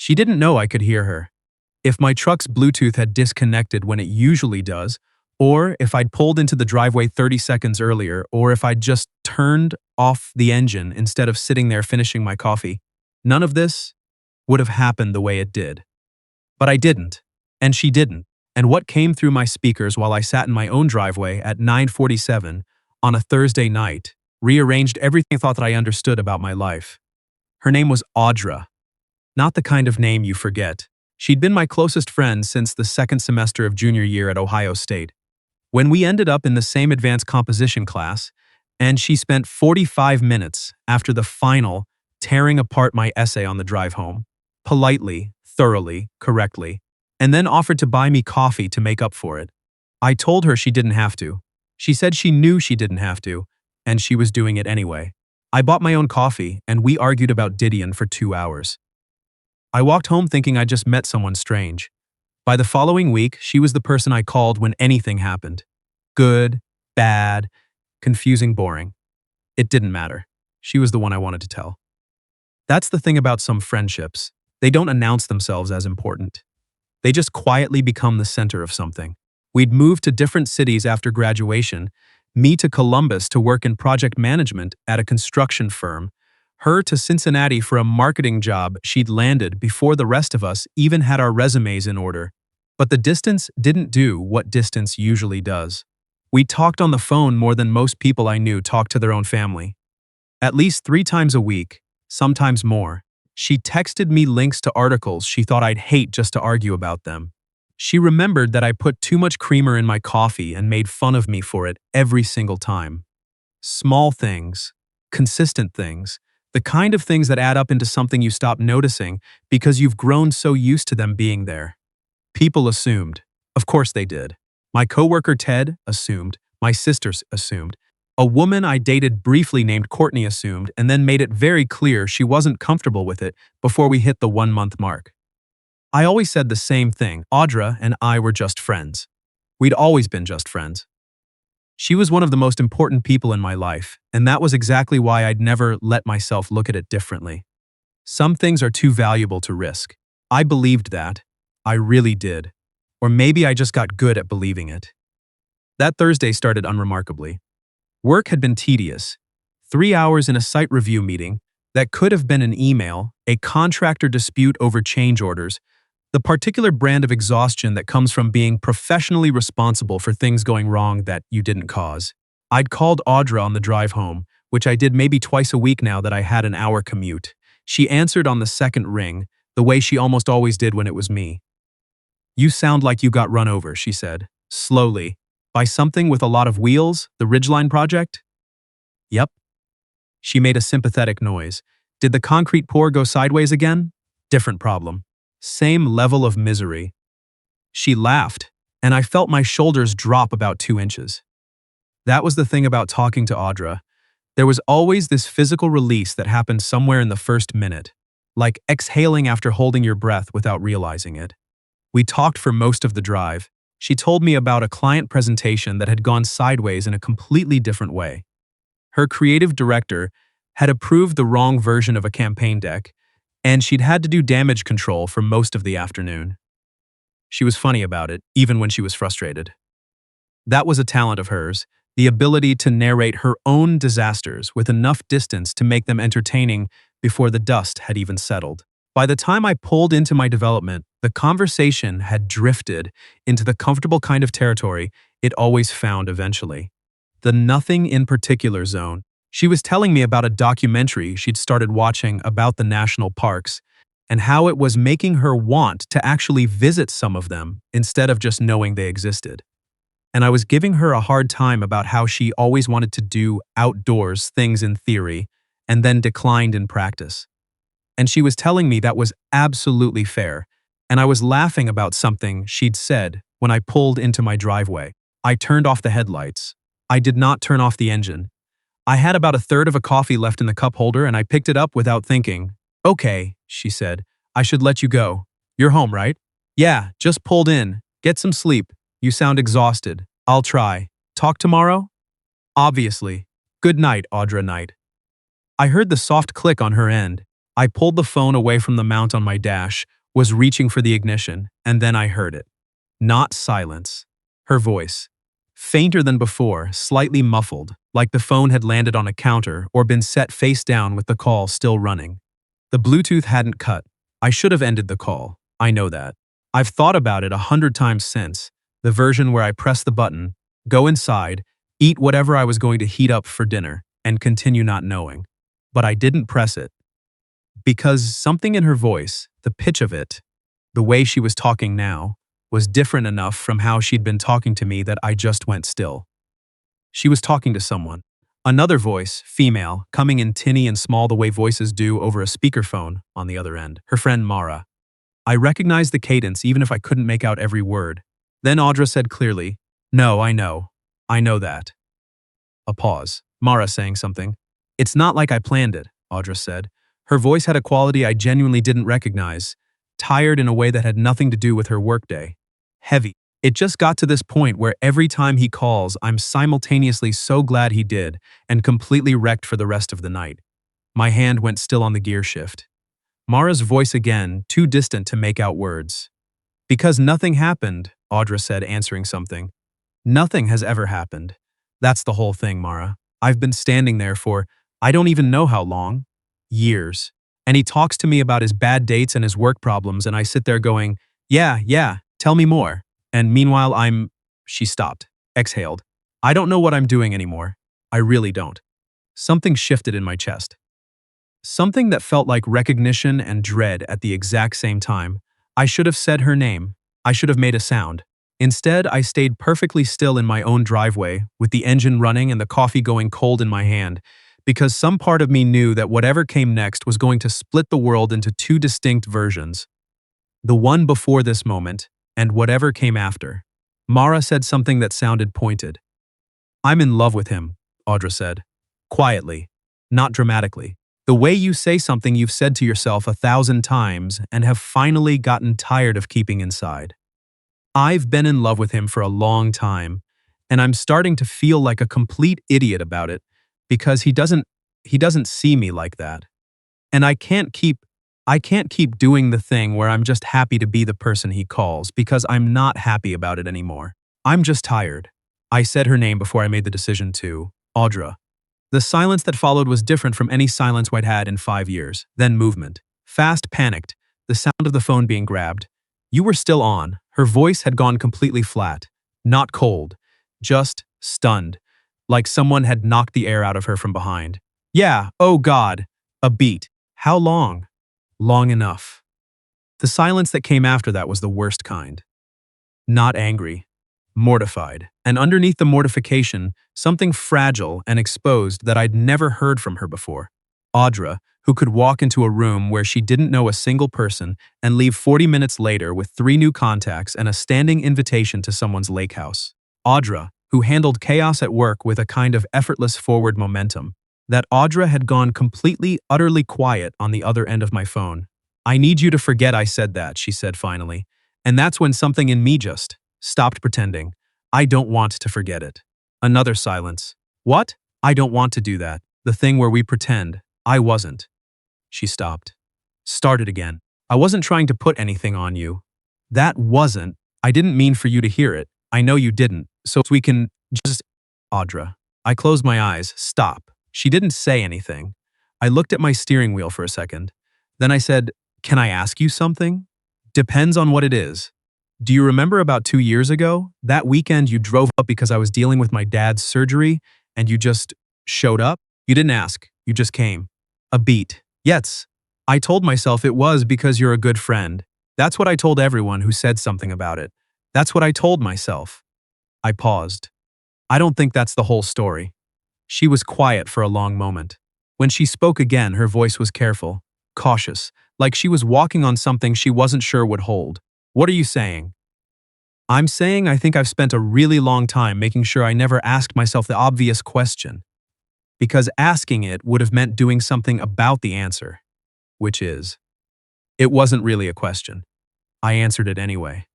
She didn't know I could hear her. If my truck's Bluetooth had disconnected when it usually does, or if I'd pulled into the driveway 30 seconds earlier, or if I'd just turned off the engine instead of sitting there finishing my coffee, none of this would have happened the way it did. But I didn't, and she didn't, and what came through my speakers while I sat in my own driveway at 9:47 on a Thursday night rearranged everything I thought that I understood about my life. Her name was Audra, not the kind of name you forget. She'd been my closest friend since the second semester of junior year at Ohio State. When we ended up in the same advanced composition class, and she spent 45 minutes after the final tearing apart my essay on the drive home, politely, thoroughly, correctly, and then offered to buy me coffee to make up for it. I told her she didn't have to. She said she knew she didn't have to, and she was doing it anyway. I bought my own coffee, and we argued about Didion for 2 hours. I walked home thinking I just met someone strange. By the following week, she was the person I called when anything happened. Good, bad, confusing, boring. It didn't matter. She was the one I wanted to tell. That's the thing about some friendships. They don't announce themselves as important. They just quietly become the center of something. We'd moved to different cities after graduation, me to Columbus to work in project management at a construction firm, her to Cincinnati for a marketing job she'd landed before the rest of us even had our resumes in order. But the distance didn't do what distance usually does. We talked on the phone more than most people I knew talked to their own family. At least 3 times a week, sometimes more. She texted me links to articles she thought I'd hate just to argue about them. She remembered that I put too much creamer in my coffee and made fun of me for it every single time. Small things, consistent things, the kind of things that add up into something you stop noticing because you've grown so used to them being there. People assumed. Of course they did. My coworker Ted assumed. My sisters assumed. A woman I dated briefly named Courtney assumed and then made it very clear she wasn't comfortable with it before we hit the 1-month mark. I always said the same thing. Audra and I were just friends. We'd always been just friends. She was one of the most important people in my life, and that was exactly why I'd never let myself look at it differently. Some things are too valuable to risk. I believed that. I really did. Or maybe I just got good at believing it. That Thursday started unremarkably. Work had been tedious. 3 hours in a site review meeting that could have been an email, a contractor dispute over change orders, the particular brand of exhaustion that comes from being professionally responsible for things going wrong that you didn't cause. I'd called Audra on the drive home, which I did maybe twice a week now that I had an hour commute. She answered on the second ring, the way she almost always did when it was me. "You sound like you got run over," she said, slowly. "By something with a lot of wheels, the Ridgeline project?" "Yep." She made a sympathetic noise. "Did the concrete pour go sideways again?" "Different problem. Same level of misery." She laughed, and I felt my shoulders drop about 2 inches. That was the thing about talking to Audra. There was always this physical release that happened somewhere in the first minute, like exhaling after holding your breath without realizing it. We talked for most of the drive. She told me about a client presentation that had gone sideways in a completely different way. Her creative director had approved the wrong version of a campaign deck, and she'd had to do damage control for most of the afternoon. She was funny about it, even when she was frustrated. That was a talent of hers, the ability to narrate her own disasters with enough distance to make them entertaining before the dust had even settled. By the time I pulled into my development, the conversation had drifted into the comfortable kind of territory it always found eventually. The nothing in particular zone. She was telling me about a documentary she'd started watching about the national parks and how it was making her want to actually visit some of them instead of just knowing they existed. And I was giving her a hard time about how she always wanted to do outdoors things in theory and then declined in practice. And she was telling me that was absolutely fair, and I was laughing about something she'd said when I pulled into my driveway. I turned off the headlights. I did not turn off the engine. I had about 1/3 of a coffee left in the cup holder and I picked it up without thinking. "Okay," she said, "I should let you go. You're home, right?" "Yeah, just pulled in. Get some sleep. You sound exhausted." "I'll try. Talk tomorrow?" "Obviously. Good night, Audra Knight." I heard the soft click on her end. I pulled the phone away from the mount on my dash, was reaching for the ignition, and then I heard it. Not silence. Her voice. Fainter than before, slightly muffled, like the phone had landed on a counter or been set face down with the call still running. The Bluetooth hadn't cut. I should have ended the call. I know that. I've thought about it 100 times since. The version where I press the button, go inside, eat whatever I was going to heat up for dinner, and continue not knowing. But I didn't press it. Because something in her voice, the pitch of it, the way she was talking now, was different enough from how she'd been talking to me that I just went still. She was talking to someone. Another voice, female, coming in tinny and small the way voices do over a speakerphone on the other end. Her friend Mara. I recognized the cadence even if I couldn't make out every word. Then Audra said clearly, "No, I know. I know that." A pause. Mara saying something. "It's not like I planned it," Audra said. Her voice had a quality I genuinely didn't recognize. Tired in a way that had nothing to do with her workday. Heavy. It just got to this point where every time he calls, I'm simultaneously so glad he did and completely wrecked for the rest of the night. My hand went still on the gear shift. Mara's voice again, too distant to make out words. "Because nothing happened," Audra said, answering something. "Nothing has ever happened. That's the whole thing, Mara. I've been standing there for, I don't even know how long. Years. And he talks to me about his bad dates and his work problems, and I sit there going, yeah, tell me more. And meanwhile She stopped, exhaled. "I don't know what I'm doing anymore. I really don't." Something shifted in my chest. Something that felt like recognition and dread at the exact same time. I should have said her name. I should have made a sound. Instead, I stayed perfectly still in my own driveway, with the engine running and the coffee going cold in my hand, because some part of me knew that whatever came next was going to split the world into two distinct versions. The one before this moment, and whatever came after. Mara said something that sounded pointed. "I'm in love with him," Audra said. Quietly, not dramatically. The way you say something you've said to yourself 1,000 times and have finally gotten tired of keeping inside. I've been in love with him for a long time, and I'm starting to feel like a complete idiot about it because he doesn't see me like that. And I can't keep doing the thing where I'm just happy to be the person he calls because I'm not happy about it anymore. I'm just tired. I said her name before I made the decision to, Audra. The silence that followed was different from any silence I'd had in 5 years. Then movement. Fast, panicked, the sound of the phone being grabbed. You were still on. Her voice had gone completely flat. Not cold. Just stunned. Like someone had knocked the air out of her from behind. "Yeah, oh God." A beat. "How long?" "Long enough." The silence that came after that was the worst kind. Not angry. Mortified. And underneath the mortification, something fragile and exposed that I'd never heard from her before. Audra, who could walk into a room where she didn't know a single person and leave 40 minutes later with 3 new contacts and a standing invitation to someone's lake house. Audra, who handled chaos at work with a kind of effortless forward momentum. That Audra had gone completely, utterly quiet on the other end of my phone. "I need you to forget I said that," she said finally. And that's when something in me just stopped pretending. "I don't want to forget it." Another silence. "What?" "I don't want to do that. The thing where we pretend. I wasn't." She stopped. Started again. "I wasn't trying to put anything on you. That wasn't. I didn't mean for you to hear it. I know you didn't. So we can just..." Audra. I closed my eyes. Stop. She didn't say anything. I looked at my steering wheel for a second. Then I said, "Can I ask you something?" "Depends on what it is." "Do you remember about 2 years ago? That weekend you drove up because I was dealing with my dad's surgery and you just showed up? You didn't ask. You just came." A beat. "Yes." I told myself it was because you're a good friend. That's what I told everyone who said something about it. That's what I told myself. I paused. I don't think that's the whole story. She was quiet for a long moment. When she spoke again, her voice was careful, cautious, like she was walking on something she wasn't sure would hold. "What are you saying?" "I'm saying I think I've spent a really long time making sure I never asked myself the obvious question. Because asking it would have meant doing something about the answer. Which is, it wasn't really a question. I answered it anyway.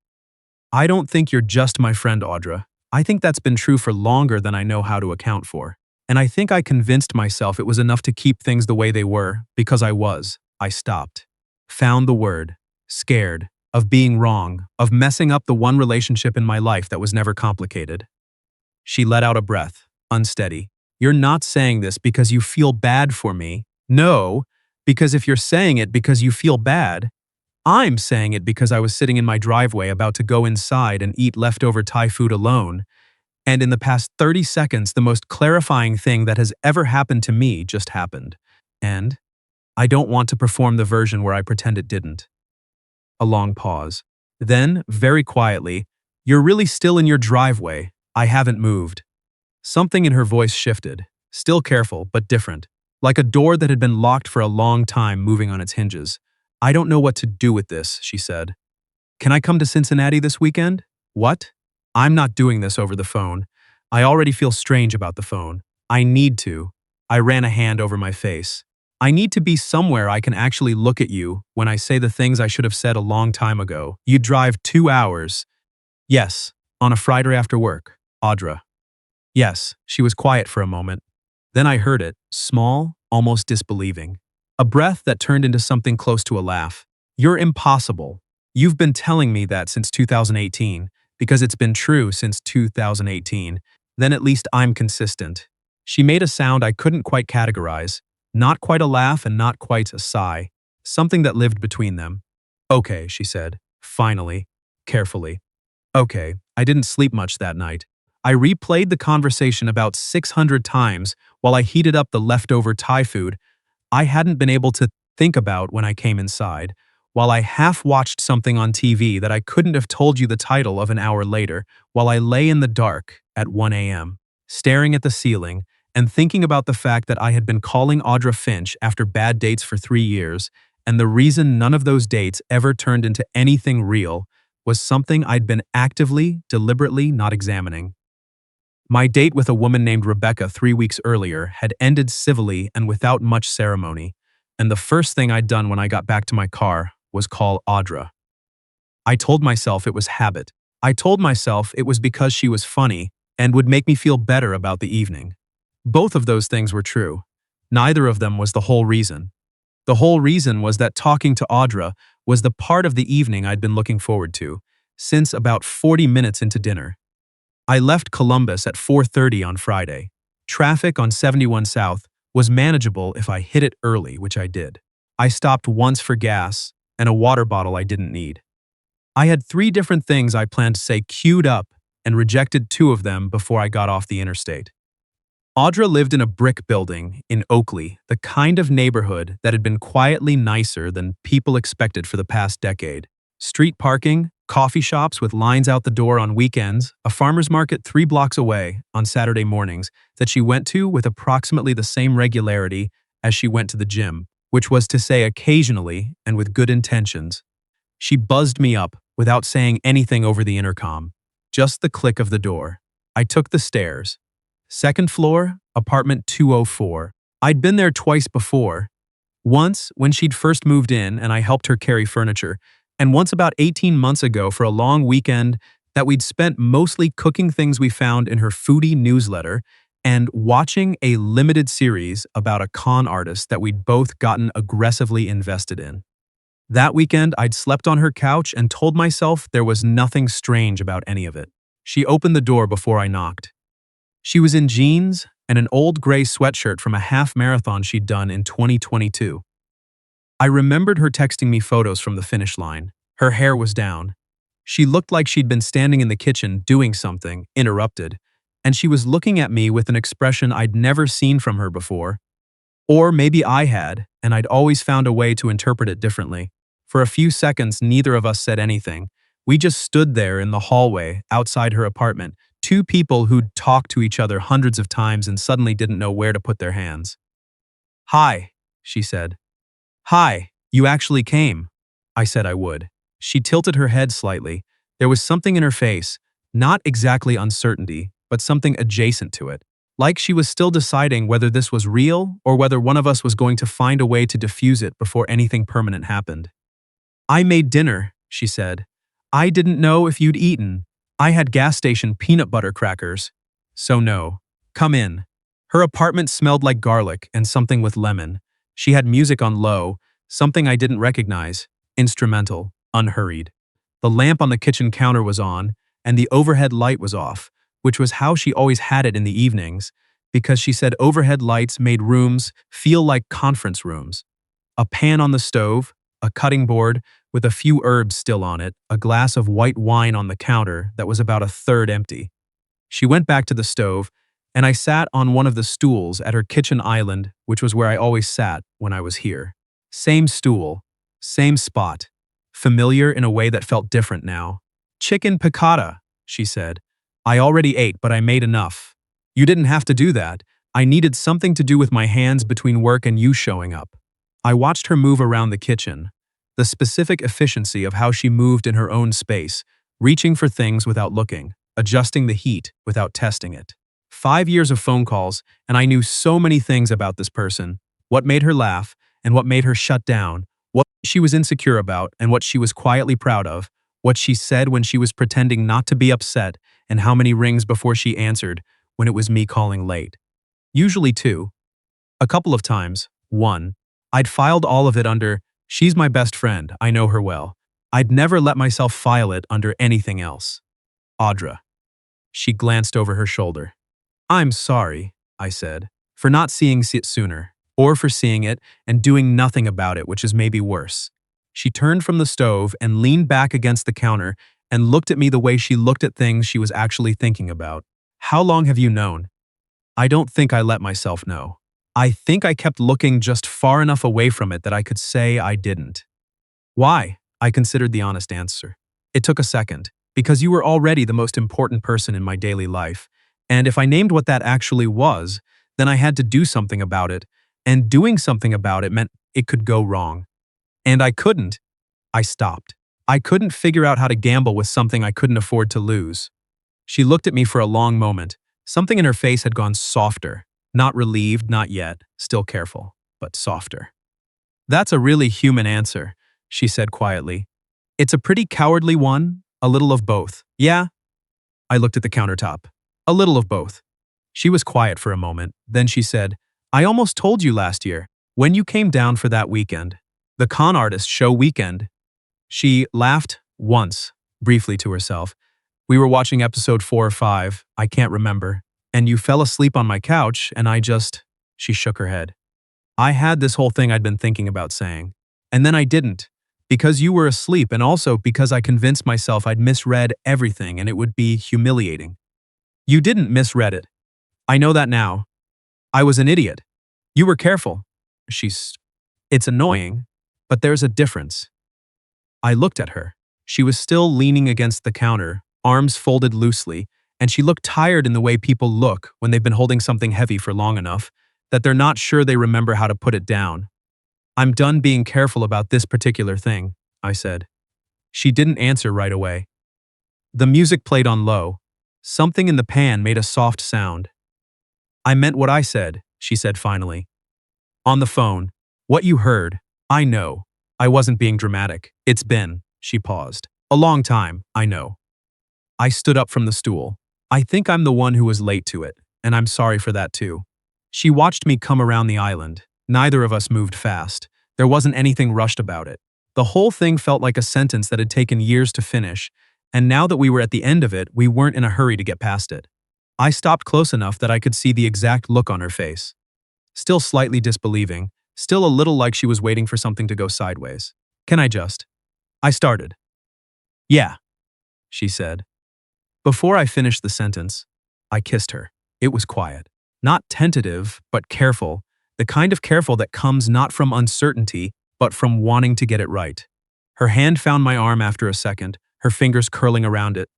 I don't think you're just my friend, Audra. I think that's been true for longer than I know how to account for. And I think I convinced myself it was enough to keep things the way they were, because I was. I stopped. Found the word. Scared. Of being wrong. Of messing up the one relationship in my life that was never complicated. She let out a breath, unsteady. You're not saying this because you feel bad for me. No, because if you're saying it because you feel bad, I'm saying it because I was sitting in my driveway about to go inside and eat leftover Thai food alone, and in the past 30 seconds, the most clarifying thing that has ever happened to me just happened. And I don't want to perform the version where I pretend it didn't. A long pause. Then, very quietly, you're really still in your driveway. I haven't moved. Something in her voice shifted, still careful, but different, like a door that had been locked for a long time moving on its hinges. I don't know what to do with this, she said. Can I come to Cincinnati this weekend? What? I'm not doing this over the phone. I already feel strange about the phone. I need to. I ran a hand over my face. I need to be somewhere I can actually look at you when I say the things I should have said a long time ago. You drive 2 hours. Yes, on a Friday after work. Audra. Yes, she was quiet for a moment. Then I heard it, small, almost disbelieving. A breath that turned into something close to a laugh. You're impossible. You've been telling me that since 2018, because it's been true since 2018. Then at least I'm consistent. She made a sound I couldn't quite categorize. Not quite a laugh and not quite a sigh. Something that lived between them. Okay, she said, finally, carefully. Okay, I didn't sleep much that night. I replayed the conversation about 600 times while I heated up the leftover Thai food I hadn't been able to think about when I came inside, while I half-watched something on TV that I couldn't have told you the title of an hour later, while I lay in the dark at 1 a.m., staring at the ceiling and thinking about the fact that I had been calling Audra Finch after bad dates for 3 years, and the reason none of those dates ever turned into anything real was something I'd been actively, deliberately not examining. My date with a woman named Rebecca 3 weeks earlier had ended civilly and without much ceremony, and the first thing I'd done when I got back to my car was call Audra. I told myself it was habit. I told myself it was because she was funny and would make me feel better about the evening. Both of those things were true. Neither of them was the whole reason. The whole reason was that talking to Audra was the part of the evening I'd been looking forward to, since about 40 minutes into dinner. I left Columbus at 4:30 on Friday. Traffic on 71 South was manageable if I hit it early, which I did. I stopped once for gas and a water bottle I didn't need. I had 3 different things I planned to say queued up and rejected 2 of them before I got off the interstate. Audra lived in a brick building in Oakley, the kind of neighborhood that had been quietly nicer than people expected for the past decade. Street parking, coffee shops with lines out the door on weekends, a farmer's market 3 blocks away on Saturday mornings that she went to with approximately the same regularity as she went to the gym, which was to say occasionally and with good intentions. She buzzed me up without saying anything over the intercom, just the click of the door. I took the stairs. 2nd floor, apartment 204. I'd been there twice before. Once when she'd first moved in and I helped her carry furniture, and once about 18 months ago for a long weekend that we'd spent mostly cooking things we found in her foodie newsletter and watching a limited series about a con artist that we'd both gotten aggressively invested in. That weekend, I'd slept on her couch and told myself there was nothing strange about any of it. She opened the door before I knocked. She was in jeans and an old gray sweatshirt from a half marathon she'd done in 2022. I remembered her texting me photos from the finish line. Her hair was down. She looked like she'd been standing in the kitchen doing something, interrupted, and she was looking at me with an expression I'd never seen from her before. Or maybe I had, and I'd always found a way to interpret it differently. For a few seconds, neither of us said anything. We just stood there in the hallway outside her apartment, 2 people who'd talked to each other hundreds of times and suddenly didn't know where to put their hands. "Hi," she said. "Hi, you actually came." I said I would. She tilted her head slightly. There was something in her face, not exactly uncertainty, but something adjacent to it. Like she was still deciding whether this was real or whether one of us was going to find a way to diffuse it before anything permanent happened. "I made dinner," she said. "I didn't know if you'd eaten. I had gas station peanut butter crackers. So no. Come in." Her apartment smelled like garlic and something with lemon. She had music on low, Something I didn't recognize, instrumental, unhurried. The lamp on the kitchen counter was on, and the overhead light was off, which was how she always had it in the evenings, because she said overhead lights made rooms feel like conference rooms. A pan on the stove, a cutting board with a few herbs still on it, a glass of white wine on the counter that was about a third empty. She went back to the stove, and I sat on one of the stools at her kitchen island, which was where I always sat when I was here. Same stool, same spot, familiar in a way that felt different now. Chicken piccata, she said. I already ate, but I made enough. You didn't have to do that. I needed something to do with my hands between work and you showing up. I watched her move around the kitchen, the specific efficiency of how she moved in her own space, reaching for things without looking, adjusting the heat without testing it. 5 years of phone calls, and I knew so many things about this person. What made her laugh, and what made her shut down, what she was insecure about, and what she was quietly proud of, what she said when she was pretending not to be upset, and how many rings before she answered when it was me calling late. Usually two. A couple of times. One. I'd filed all of it under, she's my best friend, I know her well. I'd never let myself file it under anything else. Audra. She glanced over her shoulder. I'm sorry, I said, for not seeing it sooner, or for seeing it and doing nothing about it, which is maybe worse. She turned from the stove and leaned back against the counter and looked at me the way she looked at things she was actually thinking about. How long have you known? I don't think I let myself know. I think I kept looking just far enough away from it that I could say I didn't. Why? I considered the honest answer. It took a second, because you were already the most important person in my daily life, and if I named what that actually was, then I had to do something about it, and doing something about it meant it could go wrong. And I couldn't. I stopped. I couldn't figure out how to gamble with something I couldn't afford to lose. She looked at me for a long moment. Something in her face had gone softer. Not relieved, not yet, still careful, but softer. That's a really human answer, she said quietly. It's a pretty cowardly one, a little of both. Yeah? I looked at the countertop. A little of both. She was quiet for a moment, then she said, I almost told you last year, when you came down for that weekend. The con artist show weekend. She laughed once, briefly to herself. We were watching episode 4 or 5, I can't remember, and you fell asleep on my couch, and she shook her head. I had this whole thing I'd been thinking about saying, and then I didn't, because you were asleep and also because I convinced myself I'd misread everything and it would be humiliating. You didn't misread it. I know that now. I was an idiot. You were careful. It's annoying, but there's a difference. I looked at her. She was still leaning against the counter, arms folded loosely, and she looked tired in the way people look when they've been holding something heavy for long enough that they're not sure they remember how to put it down. I'm done being careful about this particular thing, I said. She didn't answer right away. The music played on low. Something in the pan made a soft sound. I meant what I said, she said finally. On the phone. What you heard. I know. I wasn't being dramatic. It's been, she paused. A long time, I know. I stood up from the stool. I think I'm the one who was late to it, and I'm sorry for that too. She watched me come around the island. Neither of us moved fast. There wasn't anything rushed about it. The whole thing felt like a sentence that had taken years to finish, and now that we were at the end of it, we weren't in a hurry to get past it. I stopped close enough that I could see the exact look on her face. Still slightly disbelieving, still a little like she was waiting for something to go sideways. Can I just? I started. Yeah, she said. Before I finished the sentence, I kissed her. It was quiet. Not tentative, but careful. The kind of careful that comes not from uncertainty, but from wanting to get it right. Her hand found my arm after a second, her fingers curling around it,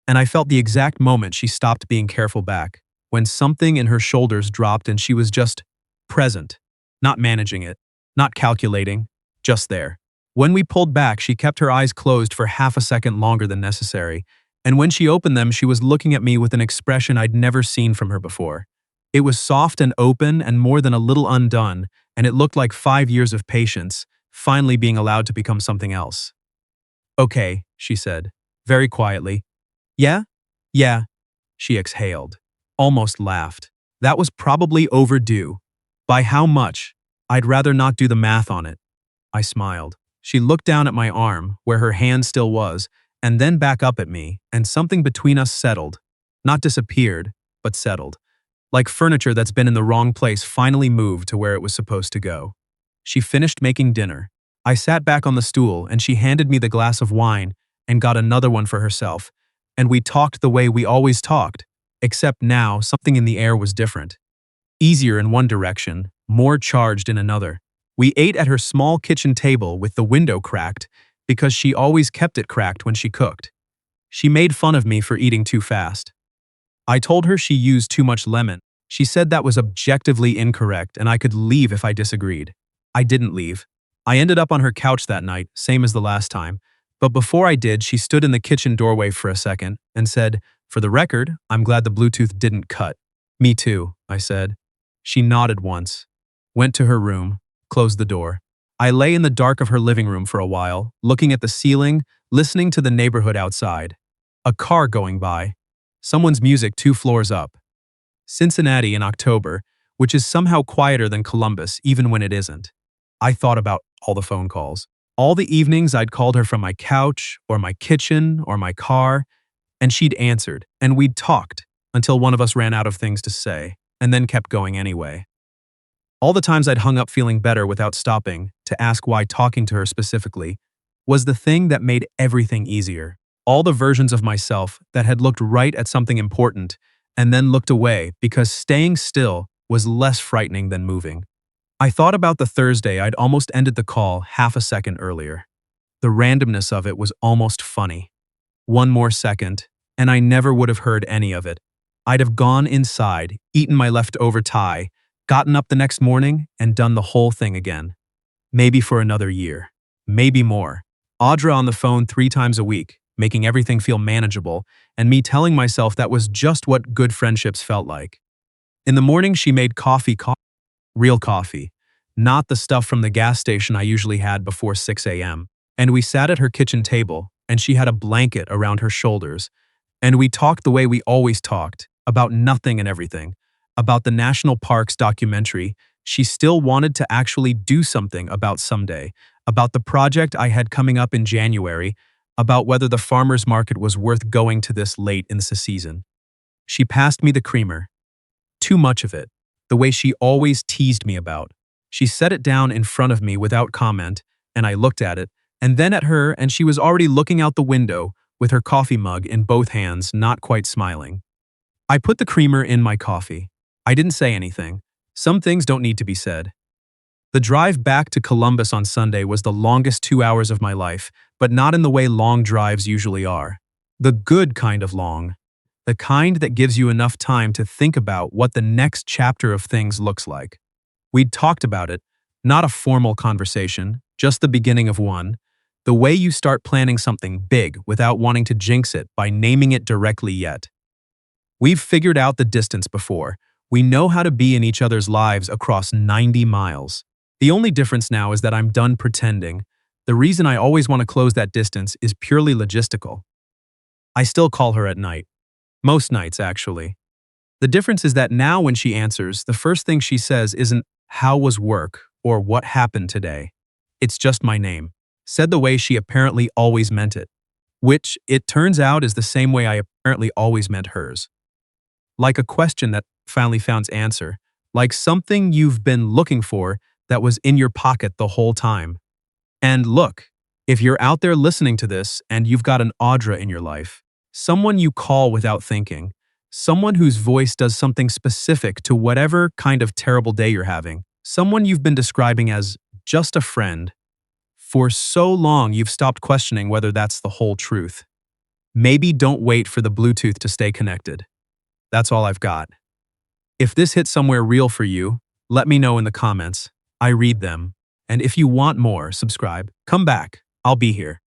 and I felt the exact moment she stopped being careful back, when something in her shoulders dropped and she was just present, not managing it, not calculating, just there. When we pulled back, she kept her eyes closed for half a second longer than necessary, and when she opened them, she was looking at me with an expression I'd never seen from her before. It was soft and open and more than a little undone, and it looked like 5 years of patience, finally being allowed to become something else. Okay, she said, very quietly. Yeah? Yeah, she exhaled, almost laughed. That was probably overdue. By how much? I'd rather not do the math on it. I smiled. She looked down at my arm, where her hand still was, and then back up at me, and something between us settled. Not disappeared, but settled. Like furniture that's been in the wrong place finally moved to where it was supposed to go. She finished making dinner. I sat back on the stool, and she handed me the glass of wine and got another one for herself. And we talked the way we always talked, except now something in the air was different. Easier in one direction, more charged in another. We ate at her small kitchen table with the window cracked because she always kept it cracked when she cooked. She made fun of me for eating too fast. I told her she used too much lemon. She said that was objectively incorrect and I could leave if I disagreed. I didn't leave. I ended up on her couch that night, same as the last time. But before I did, she stood in the kitchen doorway for a second and said, "For the record, I'm glad the Bluetooth didn't cut." "Me too," I said. She nodded once, went to her room, closed the door. I lay in the dark of her living room for a while, looking at the ceiling, listening to the neighborhood outside. A car going by. Someone's music 2 floors up. Cincinnati in October, which is somehow quieter than Columbus even when it isn't. I thought about all the phone calls. All the evenings I'd called her from my couch, or my kitchen, or my car, and she'd answered, and we'd talked, until one of us ran out of things to say, and then kept going anyway. All the times I'd hung up feeling better without stopping to ask why talking to her specifically was the thing that made everything easier. All the versions of myself that had looked right at something important and then looked away because staying still was less frightening than moving. I thought about the Thursday I'd almost ended the call half a second earlier. The randomness of it was almost funny. One more second, and I never would have heard any of it. I'd have gone inside, eaten my leftover tie, gotten up the next morning, and done the whole thing again. Maybe for another year. Maybe more. Audra on the phone 3 times a week, making everything feel manageable, and me telling myself that was just what good friendships felt like. In the morning, she made coffee, real coffee, not the stuff from the gas station I usually had before 6 a.m. And we sat at her kitchen table, and she had a blanket around her shoulders, and we talked the way we always talked, about nothing and everything, about the national parks documentary she still wanted to actually do something about someday, about the project I had coming up in January, about whether the farmer's market was worth going to this late in the season. She passed me the creamer. Too much of it, the way she always teased me about. She set it down in front of me without comment, and I looked at it, and then at her, and she was already looking out the window with her coffee mug in both hands, not quite smiling. I put the creamer in my coffee. I didn't say anything. Some things don't need to be said. The drive back to Columbus on Sunday was the longest 2 hours of my life, but not in the way long drives usually are. The good kind of long. The kind that gives you enough time to think about what the next chapter of things looks like. We'd talked about it, not a formal conversation, just the beginning of one. The way you start planning something big without wanting to jinx it by naming it directly yet. We've figured out the distance before. We know how to be in each other's lives across 90 miles. The only difference now is that I'm done pretending. The reason I always want to close that distance is purely logistical. I still call her at night. Most nights, actually. The difference is that now when she answers, the first thing she says isn't, "How was work?" or "What happened today?" It's just my name, said the way she apparently always meant it, which, it turns out, is the same way I apparently always meant hers. Like a question that finally found its answer, like something you've been looking for that was in your pocket the whole time. And look, if you're out there listening to this and you've got an Audra in your life, someone you call without thinking, someone whose voice does something specific to whatever kind of terrible day you're having, someone you've been describing as just a friend, for so long you've stopped questioning whether that's the whole truth. Maybe don't wait for the Bluetooth to stay connected. That's all I've got. If this hit somewhere real for you, let me know in the comments. I read them. And if you want more, subscribe. Come back. I'll be here.